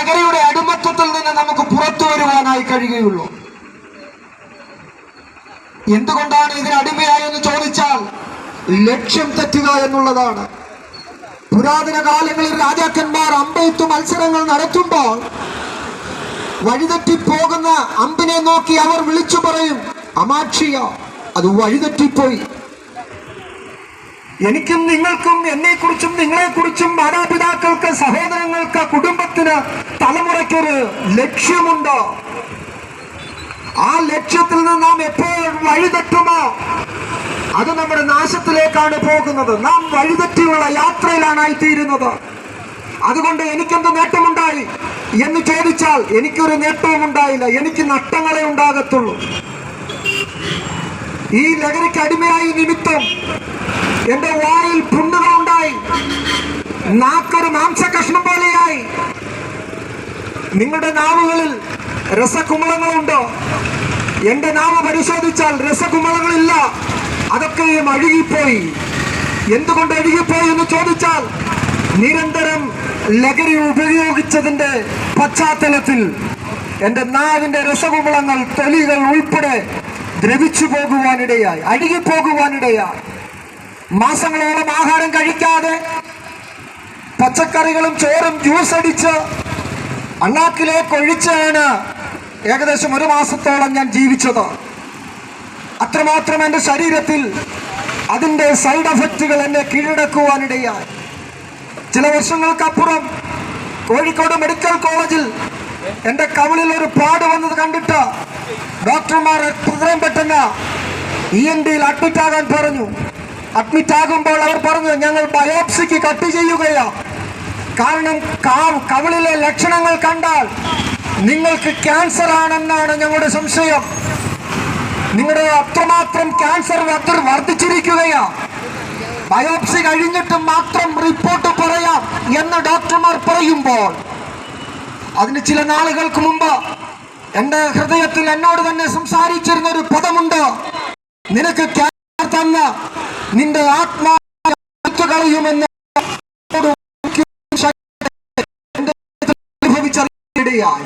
ലഹരിയുടെ അടിമത്വത്തിൽ നിന്ന് നമുക്ക് പുറത്തു വരുവാനായി കഴിയുകയുള്ളൂ. എന്തുകൊണ്ടാണ് ഇതിന് അടിമയായെന്ന് ചോദിച്ചാൽ ലക്ഷ്യം തെറ്റുക എന്നുള്ളതാണ്. പുരാതന കാലങ്ങളിൽ രാജാക്കന്മാർ അമ്പെയ്ത്തു മത്സരങ്ങൾ നടത്തുമ്പോൾ വഴിതെറ്റിപ്പോകുന്ന അമ്പിനെ നോക്കി അവർ വിളിച്ചു പറയും, അമാക്ഷിയ, അത് വഴിതെറ്റിപ്പോയി. എനിക്കും നിങ്ങൾക്കും, എന്നെക്കുറിച്ചും നിങ്ങളെക്കുറിച്ചും മാതാപിതാക്കൾക്ക്, സഹോദരങ്ങൾക്ക്, കുടുംബത്തിന്, തലമുറയ്ക്കൊരു ലക്ഷ്യമുണ്ട്. ആ ലക്ഷ്യത്തിൽ നിന്ന് നാം എപ്പോൾ വഴിതെറ്റുമോ അത് നമ്മുടെ നാശത്തിലേക്കാണ് പോകുന്നത്. നാം വഴിതെറ്റിയുള്ള യാത്രയിലാണായിത്തീരുന്നത്. അതുകൊണ്ട് എനിക്കെന്ത് നേട്ടമുണ്ടായി എന്ന് ചോദിച്ചാൽ എനിക്കൊരു നേട്ടവും ഉണ്ടായില്ല, എനിക്ക് നഷ്ടങ്ങളെ ഉണ്ടാകത്തുള്ളൂ. ഈ ലഹരിക്ക് അടിമയായി നിമിത്തം എന്റെ വായിൽ പുണ്ണുകളുണ്ടായി, നാക്കൊരു മാംസകഷ്ണം പോലെയായി. നിങ്ങളുടെ നാവുകളിൽ രസകുമളങ്ങളുണ്ടോ? എന്റെ നാവ് പരിശോധിച്ചാൽ രസകുമളങ്ങളില്ല, അതൊക്കെയും അഴുകിപ്പോയി. എന്തുകൊണ്ട് അഴുകിപ്പോയി എന്ന് ചോദിച്ചാൽ നിരന്തരം ലഹരി ഉപയോഗിച്ചതിന്റെ പശ്ചാത്തലത്തിൽ എന്റെ നാവിന്റെ രസകുമളങ്ങൾ, തൊലികൾ ഉൾപ്പെടെ ദ്രവിച്ചു പോകുവാനിടയായി, അഴുകിപ്പോകുവാനിടയായി. മാസങ്ങളോളം ആഹാരം കഴിക്കാതെ പച്ചക്കറികളും ചോറും ജ്യൂസ് അടിച്ച് അണ്ണാക്കിലേക്ക് ഒഴിച്ചാണ് ഏകദേശം 1 മാസത്തോളം ഞാൻ ജീവിച്ചത്. അത്രമാത്രം എൻ്റെ ശരീരത്തിൽ അതിൻ്റെ സൈഡ് എഫക്റ്റുകൾ എന്നെ കീഴടക്കുവാനിടയായി. ചില വർഷങ്ങൾക്കപ്പുറം കോഴിക്കോട് മെഡിക്കൽ കോളേജിൽ എൻ്റെ കവിളിൽ ഒരു പാട് വന്നത് കണ്ടിട്ട് ഡോക്ടർമാർ എത്രയും പെട്ടെന്ന് ENTയിൽ അഡ്മിറ്റ് ആകാൻ പറഞ്ഞു. അഡ്മിറ്റ് ആകുമ്പോൾ അവർ പറഞ്ഞു, ഞങ്ങൾ ബയോപ്സിക്ക് കട്ട് ചെയ്യുകയാണ്. കാരണം കവിളിലെ ലക്ഷണങ്ങൾ കണ്ടാൽ നിങ്ങൾക്ക് ക്യാൻസർ ആണെന്നാണ് ഞങ്ങളുടെ സംശയം. നിങ്ങളുടെ അത്രമാത്രം ക്യാൻസർ വർദ്ധിച്ചിരിക്കുകയാണ്. ബയോപ്സി കഴിഞ്ഞിട്ട് മാത്രം റിപ്പോർട്ട് പറയാം എന്ന് ഡോക്ടർമാർ പറയുമ്പോൾ, അതിന് ചില നാളുകൾക്ക് മുമ്പ് എന്റെ ഹൃദയത്തിൽ എന്നോട് തന്നെ സംസാരിച്ചിരുന്ന ഒരു പദമുണ്ട്, നിനക്ക് ക്യാൻസർ തന്ന നിന്റെ ആത്മാവ് കളയുമെന്ന് അനുഭവിച്ചറിയാൻ